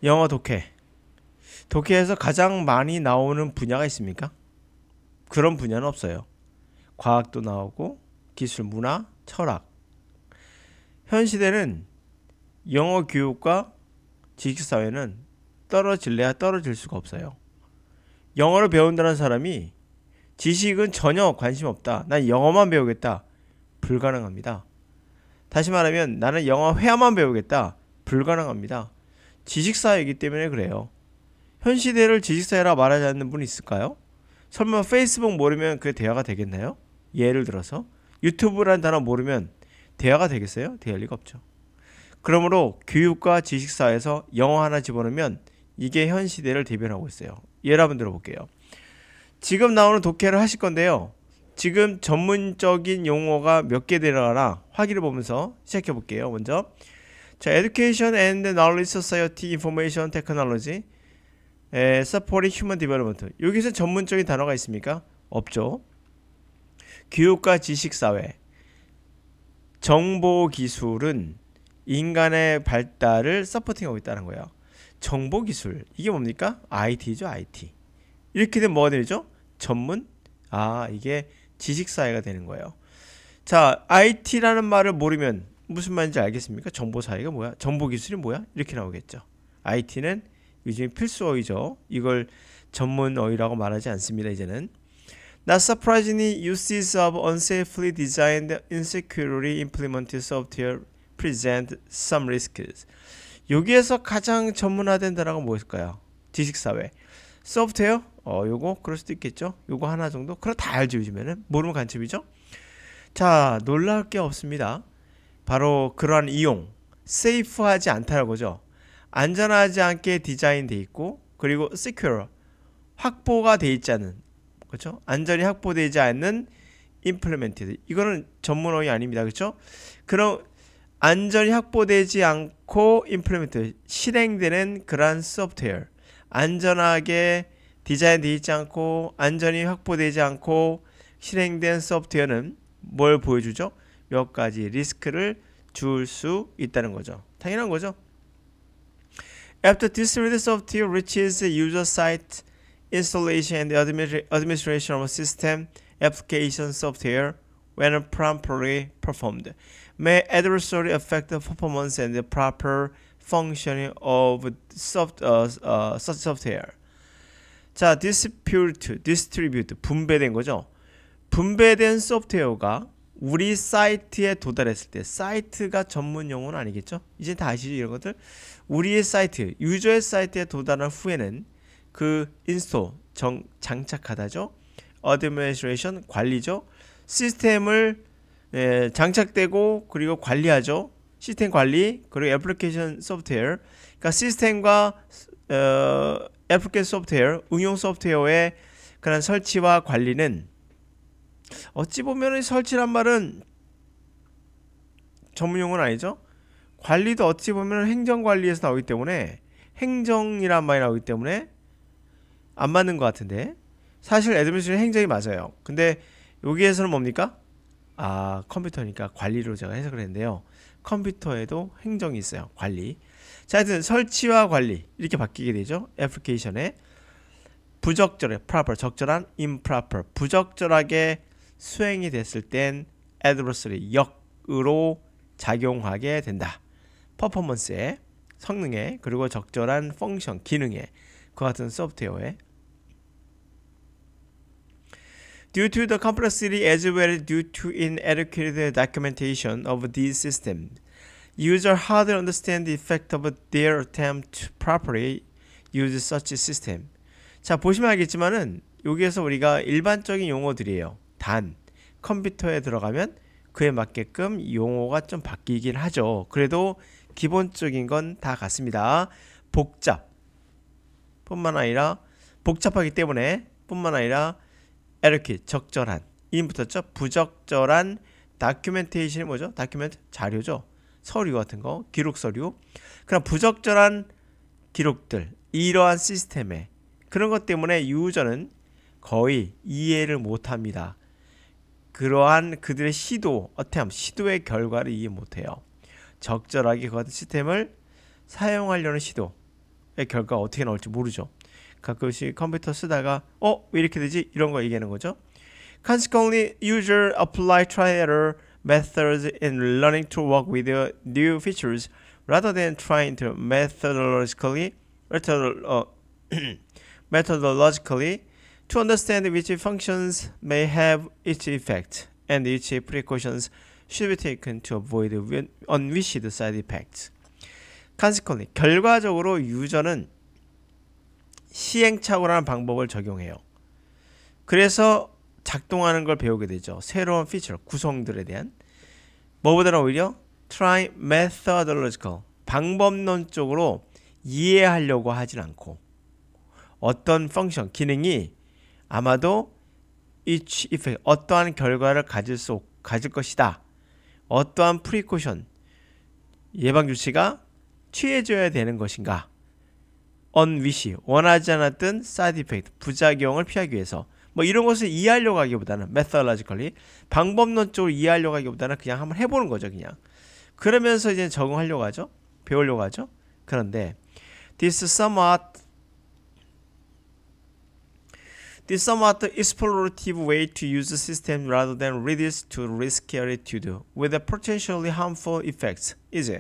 영어 독해. 독해에서 가장 많이 나오는 분야가 있습니까? 그런 분야는 없어요. 과학도 나오고 기술, 문화, 철학. 현 시대는 영어 교육과 지식사회는 떨어질래야 떨어질 수가 없어요. 영어를 배운다는 사람이 지식은 전혀 관심 없다. 난 영어만 배우겠다. 불가능합니다. 다시 말하면 나는 영어 회화만 배우겠다. 불가능합니다. 지식사회이기 때문에 그래요. 현 시대를 지식사회라 말하지 않는 분이 있을까요? 설마 페이스북 모르면 그게 대화가 되겠나요? 예를 들어서 유튜브라는 단어 모르면 대화가 되겠어요? 될 리가 없죠. 그러므로 교육과 지식사회에서 영어 하나 집어넣으면 이게 현 시대를 대변하고 있어요. 예를 한번 들어볼게요. 지금 나오는 독해를 하실 건데요. 지금 전문적인 용어가 몇 개 들어가나 확인해 보면서 시작해 볼게요. 먼저 자, Education and Knowledge Society Information Technology Supporting Human Development. 여기서 전문적인 단어가 있습니까? 없죠. 교육과 지식사회 정보기술은 인간의 발달을 서포팅하고 있다는 거예요. 정보기술 이게 뭡니까? IT죠. IT. 이렇게 되면 뭐가 되죠? 전문? 이게 지식사회가 되는 거예요. 자, IT라는 말을 모르면 무슨 말인지 알겠습니까? 정보사회가 뭐야? 정보기술이 뭐야? 이렇게 나오겠죠. IT는 요즘 필수어이죠. 이걸 전문어이라고 말하지 않습니다. 이제는 Not surprisingly, uses of unsafely designed, insecurely implemented software present some risks. 여기에서 가장 전문화된 단어가 무엇일까요? 지식사회. 소프트웨어? 요거 그럴 수도 있겠죠. 요거 하나 정도? 그럼 다 알죠. 요즘에는 모르면 간첩이죠. 자, 놀랄 게 없습니다. 바로 그러한 이용, 세이프하지 않다는 거죠. 안전하지 않게 디자인돼 있고, 그리고 secure, 확보가 돼 있지 않은, 그렇죠? 안전이 확보되지 않는 implemented. 이거는 전문어휘 아닙니다. 그렇죠? 그럼 안전이 확보되지 않고 implement, 실행되는 그러한 소프트웨어, 안전하게 디자인되어 있지 않고 안전이 확보되지 않고 실행된 소프트웨어는 뭘 보여주죠? 몇 가지 리스크를 줄 수 있다는 거죠. 당연한 거죠. After distributed software reaches user site, installation and administration of system application software, when properly performed, may adversely affect the performance and the proper functioning of such software. 자, distribute, 분배된 거죠. 분배된 소프트웨어가 우리 사이트에 도달했을 때, 사이트가 전문 용어는 아니겠죠? 이제 다 아시죠? 이런 것들. 우리의 사이트, 유저의 사이트에 도달한 후에는 그 인스톨, 장착하다죠. administration, 관리죠. 시스템을 장착되고 그리고 관리하죠. 시스템 관리, 그리고 애플리케이션 소프트웨어. 그러니까 시스템과 애플리케이션 소프트웨어, 응용 소프트웨어의 그런 설치와 관리는 어찌 보면 설치란 말은 전문용어는 아니죠. 관리도 어찌 보면 행정관리에서 나오기 때문에, 행정이란 말이 나오기 때문에 안 맞는 것 같은데, 사실 애드미니스트레이션 행정이 맞아요. 근데 여기에서는 뭡니까? 컴퓨터니까 관리로 제가 해석을 했는데요. 컴퓨터에도 행정이 있어요. 관리. 자, 하여튼 설치와 관리 이렇게 바뀌게 되죠. 애플리케이션에 부적절해, proper, 적절한, improper, 부적절하게 수행이 됐을 땐 adversely, 역으로 작용하게 된다. 퍼포먼스에, 성능에, 그리고 적절한 펑션, 기능에, 그 같은 소프트웨어에. Due to the complexity as well as due to inadequate documentation of these systems, users hardly understand the effect of their attempt to properly use such system. 자, 보시면 알겠지만은 여기에서 우리가 일반적인 용어들이에요. 단, 컴퓨터에 들어가면 그에 맞게끔 용어가 좀 바뀌긴 하죠. 그래도 기본적인 건 다 같습니다. 복잡 뿐만 아니라, 복잡하기 때문에 뿐만 아니라 adequate, 적절한, 인 붙었죠. 부적절한, 다큐멘테이션이 뭐죠? 다큐멘트, 자료죠. 서류 같은 거, 기록 서류. 그럼 부적절한 기록들, 이러한 시스템에, 그런 것 때문에 유저는 거의 이해를 못합니다. 그러한 그들의 시도의 결과를 이해 못해요. 적절하게 그 시스템을 사용하려는 시도, 결과가 어떻게 나올지 모르죠. 가끔씩 컴퓨터 쓰다가 왜 이렇게 되지? 이런 거 얘기하는 거죠. Consequently, user apply trial methods in learning to work with new features rather than trying to methodologically to understand which functions may have each effect and which precautions should be taken to avoid unwished side effects. Consequently, 결과적으로 유저는 시행착오라는 방법을 적용해요. 그래서 작동하는 걸 배우게 되죠. 새로운 피처, 구성들에 대한. 뭐보다는 오히려 try methodological, 방법론적으로 이해하려고 하진 않고 어떤 펑션, 기능이 아마도 each effect, 어떠한 결과를 가질 것이다. 어떠한 프리코션, 예방조치가 취해져야 되는 것인가. unwish, 원하지 않았던 side effect, 부작용을 피하기 위해서 뭐 이런 것을 이해하려고 하기보다는 methodologically, 방법론적으로 이해하려고 하기보다는 그냥 한번 해보는 거죠. 그냥. 그러면서 이제 적응하려고 하죠. 배우려고 하죠. 그런데 this somewhat explorative way to use the system rather than reduce to risky attitude with potentially harmful effects is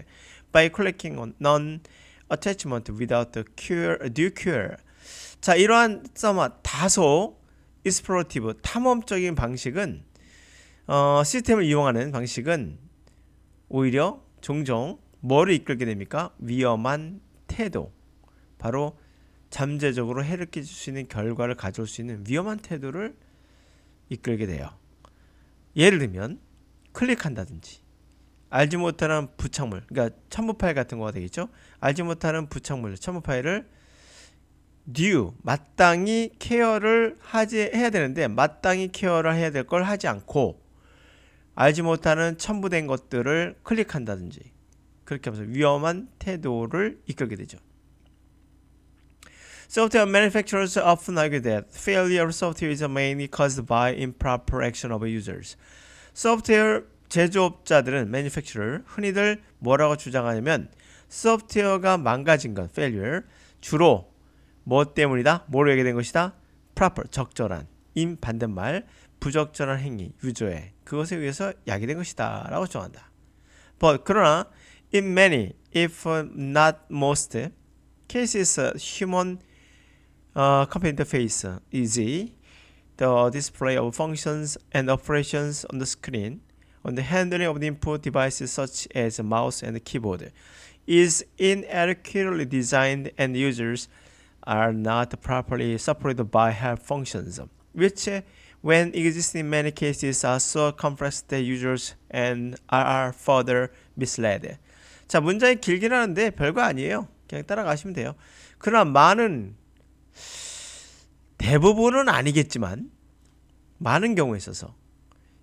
by clicking on non-attachment without due cure. 자, 이러한 다소 explorative, 탐험적인 방식은 시스템을 이용하는 방식은 오히려 종종 뭐를 이끌게 됩니까? 위험한 태도. 바로 잠재적으로 해를 끼칠 수 있는 결과를 가져올 수 있는 위험한 태도를 이끌게 돼요. 예를 들면 클릭한다든지 알지 못하는 부착물, 그러니까 첨부 파일 같은 거가 되겠죠. 알지 못하는 부착물, 첨부 파일을 due, 마땅히 케어를 해야 되는데 마땅히 케어를 해야 될 걸 하지 않고 알지 못하는 첨부된 것들을 클릭한다든지 그렇게 하면서 위험한 태도를 이끌게 되죠. Software manufacturers often argue that failure of software is mainly caused by improper action of users. 소프트웨어 제조업자들은 manufacturer, 흔히들 뭐라고 주장하냐면 소프트웨어가 망가진 건 failure, 주로 뭐 때문이다? 뭐로 얘기된 것이다? proper, 적절한, 임 반대말, 부적절한 행위, 유저의 그것에 의해서 야기된 것이다 라고 주장한다. But 그러나 in many, if not most cases, human computer interface is the display of functions and operations on the screen, on the handling of the input devices such as mouse and keyboard is inadequately designed and users are not properly supported by help functions, which when exist in many cases are so complex that users and are further misled. 자, 문장이 길긴 하는데 별거 아니에요. 그냥 따라가시면 돼요. 그러나 많은, 대부분은 아니겠지만 많은 경우에 있어서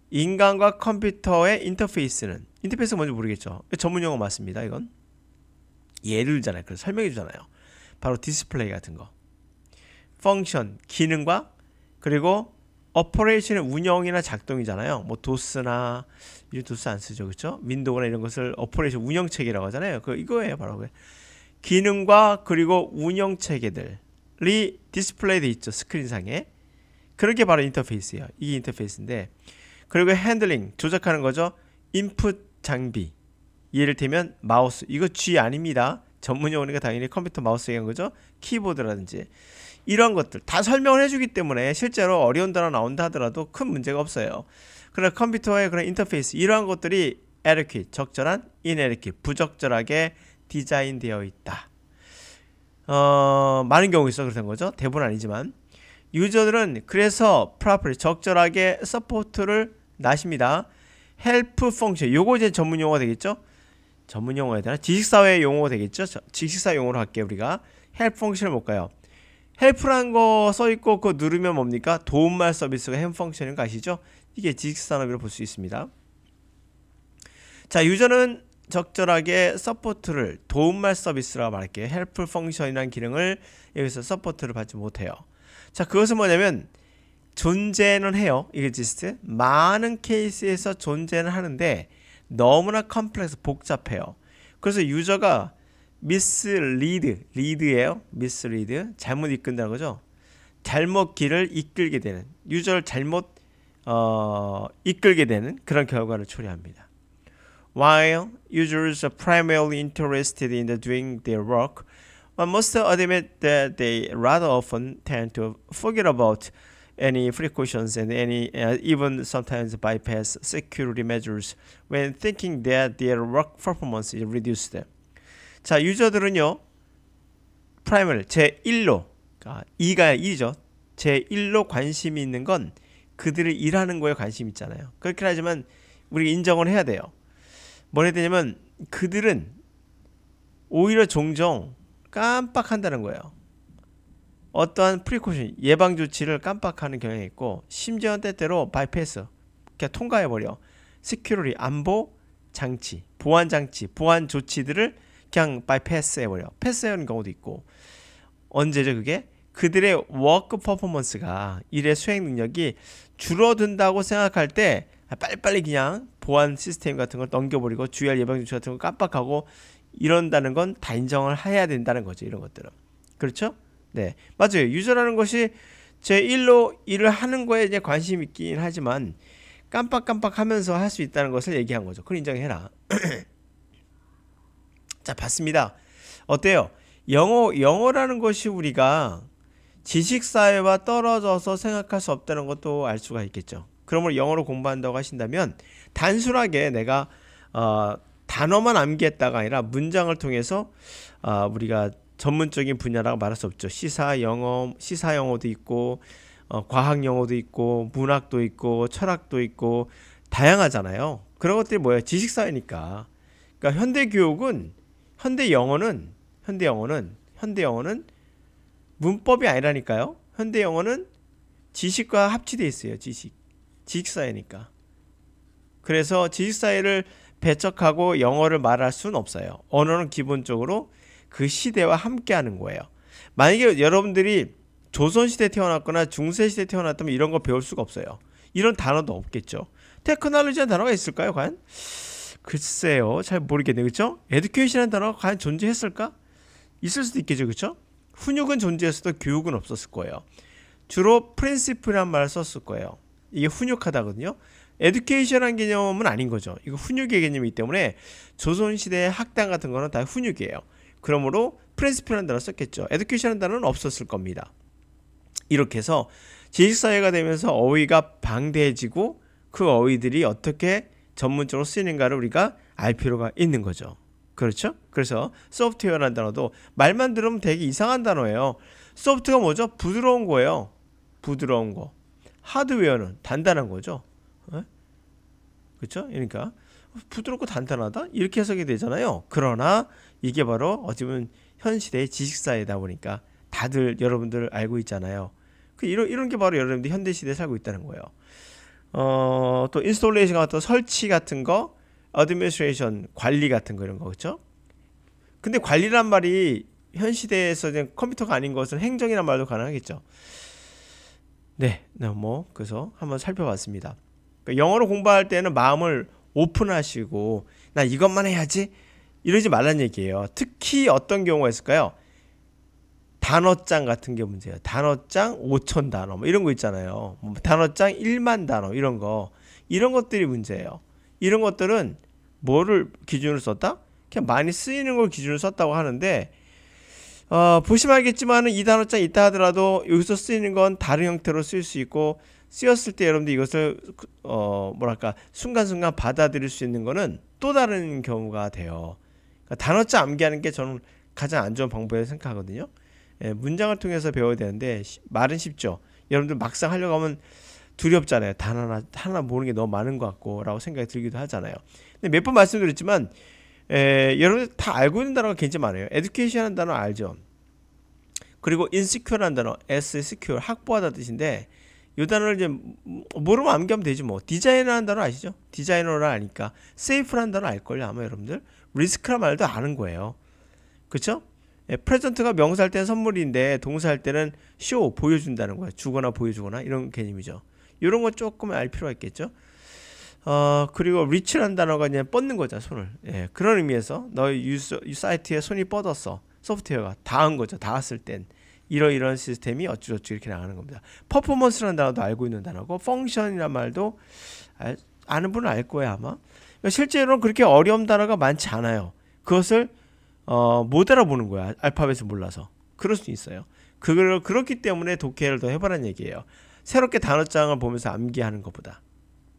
인간과 컴퓨터의 인터페이스는, 인터페이스가 뭔지 모르겠죠. 전문 용어 맞습니다. 이건 예를 들잖아요. 그래서 설명해 주잖아요. 바로 디스플레이 같은 거, 펑션, 기능과 그리고 오퍼레이션의 운영이나 작동이잖아요. 뭐 도스나, 이제 도스 안 쓰죠, 그렇죠? 윈도우나 이런 것을 오퍼레이션 운영체계라고 하잖아요. 이거예요, 바로. 기능과 그리고 운영체계들이 디스플레이 돼 있죠, 스크린상에. 그렇게 바로 인터페이스예요. 이게 인터페이스인데, 그리고 핸들링, 조작하는 거죠. 인풋 장비, 예를 들면 마우스, 이거 G 아닙니다. 전문 용어니까 당연히 컴퓨터 마우스 얘기한 거죠. 키보드라든지 이런 것들 다 설명을 해주기 때문에 실제로 어려운 단어 나온다 하더라도 큰 문제가 없어요. 그러나 컴퓨터의 그런 인터페이스, 이러한 것들이 adequate, 적절한, inadequate, 부적절하게 디자인되어 있다. 많은 경우 있어 그렇다는 거죠. 대부분 아니지만 유저들은 그래서 properly, 적절하게 서포트를 나십니다. help 펑션, 요거 이제 전문 용어가 되겠죠. 전문 용어에 대한 지식사회 용어가 되겠죠. 지식사 용어로 할게요. 우리가 help 펑션을 볼까요? help라는 거 써있고 그거 누르면 뭡니까? 도움말 서비스가 help 펑션인 거 아시죠? 이게 지식산업으로 볼 수 있습니다. 자, 유저는 적절하게 서포트를, 도움말 서비스라고 말할게요. help 펑션이라는 기능을 여기서 서포트를 받지 못해요. 자, 그것은 뭐냐면 존재는 해요. exist, 많은 케이스에서 존재는 하는데 너무나 컴플렉스, 복잡해요. 그래서 유저가 mislead, lead예요. mislead, 잘못 이끈다는 거죠. 잘못 길을 이끌게 되는, 유저를 잘못 이끌게 되는 그런 결과를 초래합니다. While users are primarily interested in doing their work, one must admit that they rather often tend to forget about any precautions and even sometimes bypass security measures when thinking that their work performance is reduced. 자, 유저들은요, primal 제1로, 2가 1이죠. 제1로 관심이 있는 건 그들이 일하는 거에 관심 있잖아요. 그렇긴 하지만 우리가 인정을 해야 돼요. 뭘 해야 되냐면 그들은 오히려 종종 깜빡한다는 거예요. 어떠한 프리코션, 예방 조치를 깜빡하는 경향이 있고, 심지어 때때로 바이패스, 그냥 통과해버려. 시큐리티, 안보 장치, 보안 장치, 보안 조치들을 그냥 바이패스해버려. 패스하는 경우도 있고. 언제죠 그게? 그들의 워크 퍼포먼스가, 일의 수행 능력이 줄어든다고 생각할 때 빨리빨리 그냥 보안 시스템 같은 걸 넘겨버리고 주의할 예방 조치 같은 걸 깜빡하고 이런다는 건 다 인정을 해야 된다는 거죠. 이런 것들은. 그렇죠? 네, 맞아요. 유저라는 것이 제1로 일을 하는 거에 이제 관심이 있긴 하지만 깜빡깜빡 하면서 할 수 있다는 것을 얘기한 거죠. 그걸 인정해라. 자, 봤습니다. 어때요? 영어라는 것이 우리가 지식사회와 떨어져서 생각할 수 없다는 것도 알 수가 있겠죠. 그러므로 영어로 공부한다고 하신다면 단순하게 내가 단어만 암기했다가 아니라 문장을 통해서 우리가 전문적인 분야라고 말할 수 없죠. 시사 영어도 있고 과학 영어도 있고 문학도 있고 철학도 있고 다양하잖아요. 그런 것들이 뭐예요? 지식사회니까. 그러니까 현대 영어는 문법이 아니라니까요. 현대 영어는 지식과 합치되어 있어요. 지식사회니까. 그래서 지식사회를 배척하고 영어를 말할 수는 없어요. 언어는 기본적으로 그 시대와 함께 하는 거예요. 만약에 여러분들이 조선시대에 태어났거나 중세시대에 태어났다면 이런 거 배울 수가 없어요. 이런 단어도 없겠죠. 테크놀로지라는 단어가 있을까요? 과연? 글쎄요. 잘 모르겠네요. 그렇죠? 에듀케이션이라는 단어가 과연 존재했을까? 있을 수도 있겠죠. 그렇죠? 훈육은 존재했어도 교육은 없었을 거예요. 주로 프린시플이라는 말을 썼을 거예요. 이게 훈육하다거든요. 에듀케이션한 개념은 아닌 거죠. 이거 훈육의 개념이기 때문에 조선시대의 학당 같은 거는 다 훈육이에요. 그러므로 프린시플이라는 단어를 썼겠죠. 에듀케이션이라는 단어는 없었을 겁니다. 이렇게 해서 지식사회가 되면서 어휘가 방대해지고 그 어휘들이 어떻게 전문적으로 쓰이는가를 우리가 알 필요가 있는 거죠. 그렇죠? 그래서 소프트웨어라는 단어도 말만 들으면 되게 이상한 단어예요. 소프트가 뭐죠? 부드러운 거예요. 부드러운 거. 하드웨어는 단단한 거죠. 그렇죠? 그러니까 부드럽고 단단하다? 이렇게 해석이 되잖아요. 그러나 이게 바로 어찌 보면 현 시대의 지식사회다 보니까 다들 여러분들 알고 있잖아요. 이런 게 바로 여러분들 현대 시대에 살고 있다는 거예요. 또 인스톨레이션 같은 설치 같은 거, 어드미니스트레이션 관리 같은 거 이런 거 그렇죠? 근데 관리란 말이 현 시대에서 이제 컴퓨터가 아닌 것은 행정이란 말도 가능하겠죠. 네, 그래서 한번 살펴봤습니다. 그러니까 영어로 공부할 때는 마음을 오픈하시고 나 이것만 해야지 이러지 말란 얘기예요. 특히 어떤 경우가 있을까요? 단어장 같은 게 문제예요. 단어장 5,000 단어 뭐 이런 거 있잖아요. 단어장 1만 단어 이런 것들이 문제예요. 이런 것들은 뭐를 기준으로 썼다? 그냥 많이 쓰이는 걸 기준으로 썼다고 하는데 보시면 알겠지만은 이 단어장 있다 하더라도 여기서 쓰이는 건 다른 형태로 쓰일 수 있고 쓰였을 때 여러분들 이것을 순간순간 받아들일 수 있는 거는 또 다른 경우가 돼요. 그러니까 단어장 암기하는 게 저는 가장 안 좋은 방법이라고 생각하거든요. 문장을 통해서 배워야 되는데 말은 쉽죠. 여러분들 막상 하려고 하면 두렵잖아요. 단 하나 모르는 게 너무 많은 것 같고 라고 생각이 들기도 하잖아요. 근데 몇 번 말씀드렸지만 여러분들 다 알고 있는 단어가 굉장히 많아요. 에듀케이션이라는 단어 알죠. 그리고 insecure라는 단어, secure 확보하다 뜻인데 이 단어를 이제 모르면 암기하면 되지 뭐. 디자이너라는 단어 아시죠? 디자이너라 아니까. safe라는 단어 알걸요 아마 여러분들. risk라는 말도 아는 거예요. 그쵸? 프레젠트가 명사할 때는 선물인데 동사할 때는 쇼 보여준다는 거예요. 주거나 보여주거나 이런 개념이죠. 이런 거 조금 알 필요가 있겠죠. 그리고 reach라는 단어가 그냥 뻗는 거죠, 손을. 예, 그런 의미에서 너희 사이트에 손이 뻗었어. 소프트웨어가 닿은 거죠. 닿았을 땐 이런 시스템이 어쩌고저쩌고 이렇게 나가는 겁니다. 퍼포먼스라는 단어도 알고 있는 단어고, 펑션이란 말도 아는 분은 알 거예요, 아마. 그러니까 실제로는 그렇게 어려운 단어가 많지 않아요. 그것을 못 알아보는 거야, 알파벳을 몰라서. 그럴 수 있어요. 그렇기 때문에 독해를 더 해보라는 얘기예요. 새롭게 단어장을 보면서 암기하는 것보다.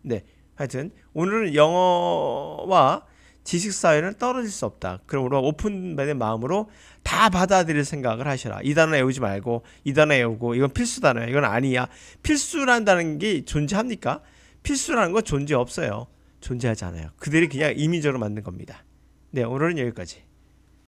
네, 하여튼 오늘은 영어와 지식 사회는 떨어질 수 없다. 그러므로 오픈된 마음으로 다 받아들일 생각을 하셔라. 이 단어 외우지 말고 이 단어 외우고 이건 필수 단어야, 이건 아니야. 필수란다는 게 존재합니까? 필수라는 건 존재 없어요. 존재하지 않아요. 그들이 그냥 임의적으로 만든 겁니다. 네, 오늘은 여기까지.